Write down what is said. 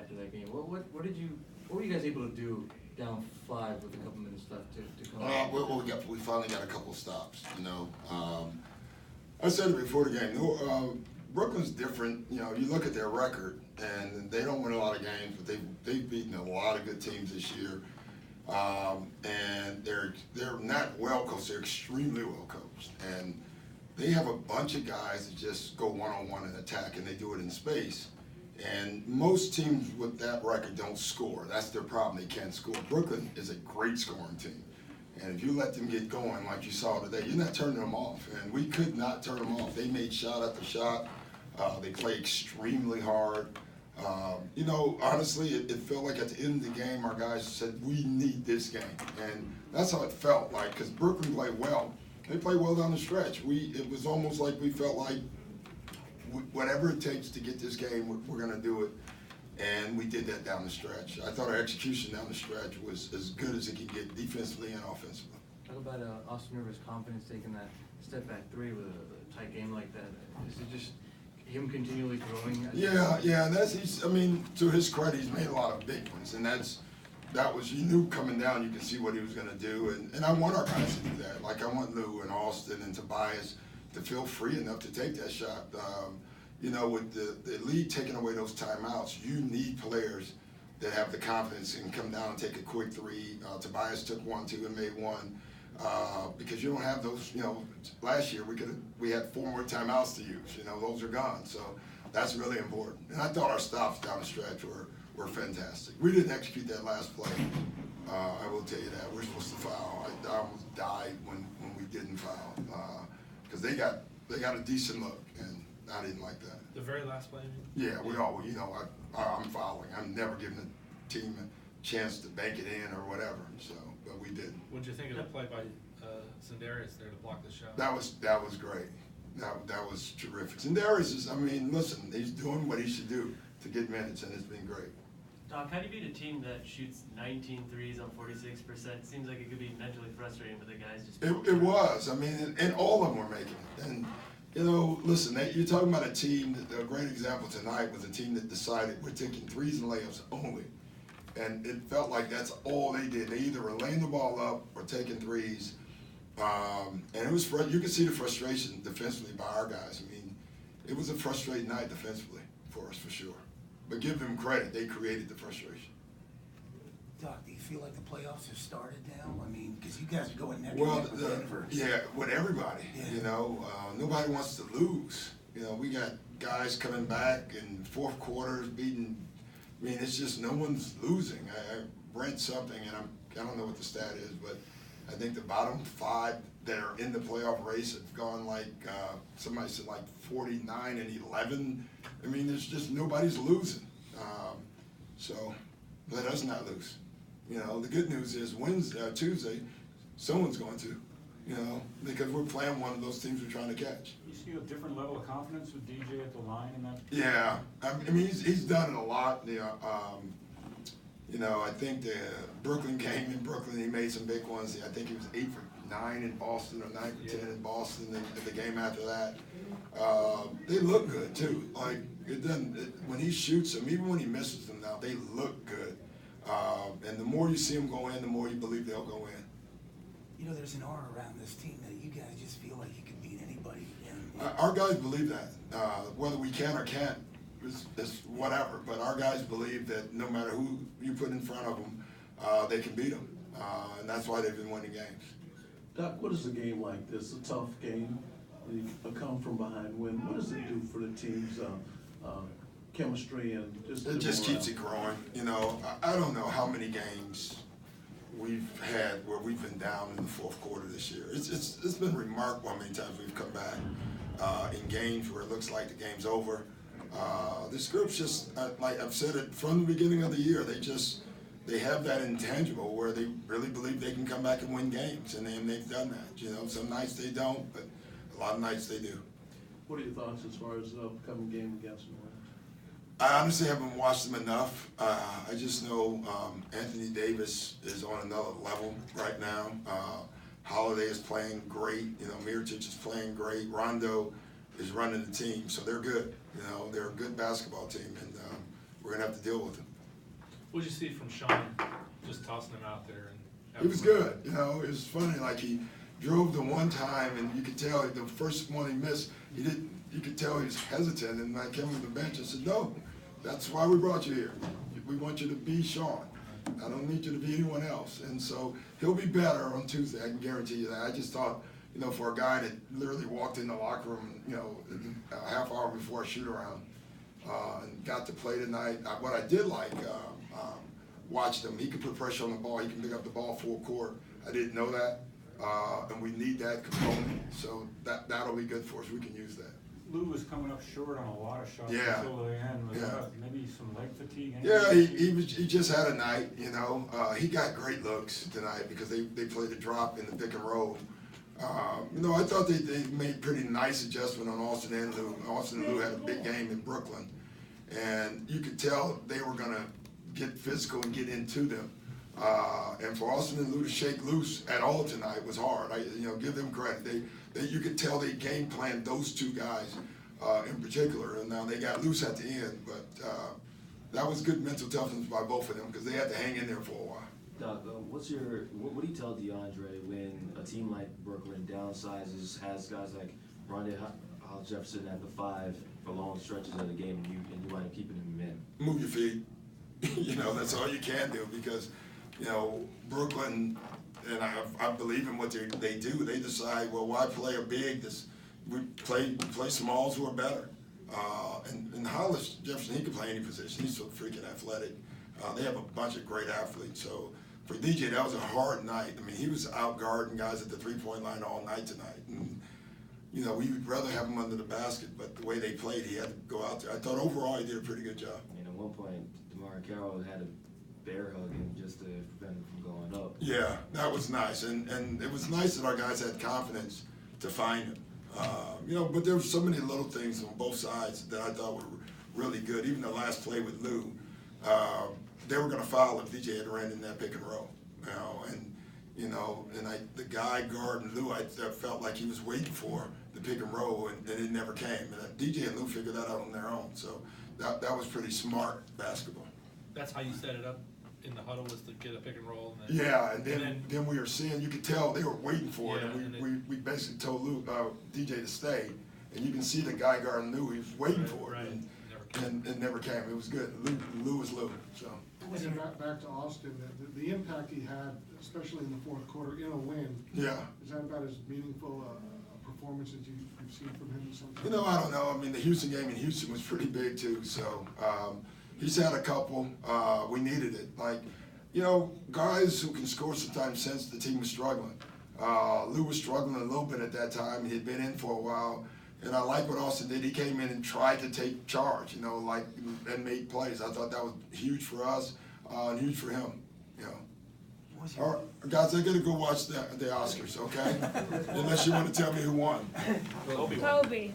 after that game. What were you guys able to do down 5 with a couple minutes left to come back? We finally got a couple stops. I said it before the game. Brooklyn's different. You look at their record, and they don't win a lot of games, but they've beaten a lot of good teams this year. And they're not well coached. They're extremely well coached, and they have a bunch of guys that just go one-on-one and attack, and they do it in space. And most teams with that record don't score. That's their problem. They can't score. Brooklyn is a great scoring team. And if you let them get going like you saw today, you're not turning them off. And we could not turn them off. They made shot after shot. They play extremely hard. Honestly, it felt like at the end of the game, our guys said, we need this game. And that's how it felt like, because Brooklyn played well. They played well down the stretch. It was almost like we felt like whatever it takes to get this game, we're going to do it. And we did that down the stretch. I thought our execution down the stretch was as good as it could get defensively and offensively. Talk about Austin Rivers' confidence taking that step back 3 with a tight game like that. Is it just him continually growing? Yeah. To his credit, he's made a lot of big ones, and that was, you knew coming down, you could see what he was going to do, and I want our guys to do that. Like I want Lou and Austin and Tobias to feel free enough to take that shot. With the league taking away those timeouts, you need players that have the confidence and come down and take a quick 3. Tobias took 1, 2, and made 1. Because you don't have those, last year we had 4 more timeouts to use, those are gone. So that's really important. And I thought our stops down the stretch were fantastic. We didn't execute that last play. I will tell you that. We're supposed to foul. I almost died when we didn't foul. Because they got a decent look, and I didn't like that. The very last play? Yeah, I'm fouling. I'm never giving the team a chance to bank it in or whatever. So, but we did. What did you think of the play by Sindarius there to block the shot? That was great. That was terrific. Sindarius listen, he's doing what he should do to get minutes, and it's been great. Doc, how do you beat a team that shoots 19 threes on 46%? Seems like it could be mentally frustrating for the guys. It was. And all of them were making it. And listen, you're talking about a team. A great example tonight was a team that decided we're taking threes and layups only. And it felt like that's all they did. They either were laying the ball up or taking threes. And it was, you could see the frustration defensively by our guys. It was a frustrating night defensively for us, for sure. But give them credit, they created the frustration. Doc, do you feel like the playoffs have started now? Because you guys are going neck Well, to neck with Denver. yeah, with everybody. Yeah. Nobody wants to lose. We got guys coming back in fourth quarters beating. It's just no one's losing. I read something, and I don't know what the stat is, but I think the bottom 5 that are in the playoff race have gone somebody said 49 and 11. There's just nobody's losing. So let us not lose. The good news is Tuesday, someone's going to, because we're playing one of those teams we're trying to catch. You see a different level of confidence with DJ at the line in that? Yeah, he's done it a lot. I think the Brooklyn game in Brooklyn, he made some big ones. I think he was 8 for 9 in Boston or 9 for 10 in Boston. And the game after that, they look good too. When he shoots them, even when he misses them now, they look good. And the more you see them go in, the more you believe they'll go in. There's an aura around this team that you guys just feel like you can beat anybody. Our guys believe that. Whether we can or can't is whatever. But our guys believe that no matter who you put in front of them, they can beat them. And that's why they've been winning games. Doc, what is a game like this? A tough game, you come from behind win. What does it do for the team's chemistry and just? It just keeps it growing. I don't know how many games we've had where we've been down in the fourth quarter this year. It's been remarkable how many times we've come back in games where it looks like the game's over. This group's just, like I've said it from the beginning of the year, they have that intangible where they really believe they can come back and win games, and they've done that. Some nights they don't, but a lot of nights they do. What are your thoughts as far as the upcoming game against New Orleans? I honestly haven't watched them enough. I just know Anthony Davis is on another level right now. Holiday is playing great. Mirotic is playing great. Rondo is running the team, so they're good. They're a good basketball team, and we're gonna have to deal with them. What'd you see from Sean, just tossing him out there? And He was good, you know, it was funny, like he drove the one time and you could tell the first one he missed, you could tell he was hesitant, and I came on the bench and said, no, that's why we brought you here. We want you to be Sean. I don't need you to be anyone else. And so he'll be better on Tuesday, I can guarantee you that. I just thought, you know, for a guy that literally walked in the locker room, you know, a half hour before a shoot around, and got to play tonight. What I did like, watched him, he could put pressure on the ball, he can pick up the ball full court. I didn't know that, and we need that component, so that'll be good for us, we can use that. Lou was coming up short on a lot of shots Yeah. until the end. Was Yeah. that maybe some leg fatigue? Yeah, he just had a night, you know. He got great looks tonight because they played a drop in the pick and roll. You know, I thought they made pretty nice adjustment on Austin and Lou. Austin and Lou had a big game in Brooklyn, and you could tell they were gonna get physical and get into them. And for Austin and Lou to shake loose at all tonight was hard. You know, give them credit. You could tell they game planned those two guys in particular, and now they got loose at the end. But that was good mental toughness by both of them because they had to hang in there for a while. Doc, what do you tell DeAndre when a team like Brooklyn downsizes, has guys like Rondé Hollis Jefferson at the 5 for long stretches of the game, and you wind up keeping him in? Move your feet. You know, that's all you can do because, you know, Brooklyn, and I believe in what they do. They decide, well, why play a big? We play smalls who are better. And Hollis Jefferson, he can play any position. He's so freaking athletic. They have a bunch of great athletes. So for DJ, that was a hard night. I mean, he was out guarding guys at the three-point line all night tonight. And, you know, we would rather have him under the basket, but the way they played, he had to go out there. I thought overall he did a pretty good job. And at one point, DeMar Carroll had a bear hug him just to prevent him from going up. Yeah, that was nice, and it was nice that our guys had confidence to find him. You know, but there were so many little things on both sides that I thought were really good. Even the last play with Lou, they were going to foul if DJ had ran in that pick and roll. And the guy guarding Lou, I felt like he was waiting for the pick and roll, and it never came. And DJ and Lou figured that out on their own. So that was pretty smart basketball. that's how you set it up in the huddle, was to get a pick and roll. And then, Yeah, and then we were seeing, you could tell they were waiting for it, Yeah, and and we basically told DJ to stay, and you can see the guy guarding Lou, he was waiting for it, right. and it never came. It was good. Lou was Lou, so. And back to Austin, the impact he had, especially in the fourth quarter, in a win. Yeah. Is that about as meaningful a performance as you've seen from him sometimes? You know, I don't know. I mean, the Houston game in Houston was pretty big too. So he's had a couple. We needed it. Like, you know, guys who can score sometimes sense the team was struggling. Lou was struggling a little bit at that time. He had been in for a while. And I like what Austin did. He came in and tried to take charge, you know, like, and made plays. I thought that was huge for us and huge for him, you know. All right, guys, I gotta go watch the Oscars, okay? Unless you want to tell me who won. Kobe. Kobe.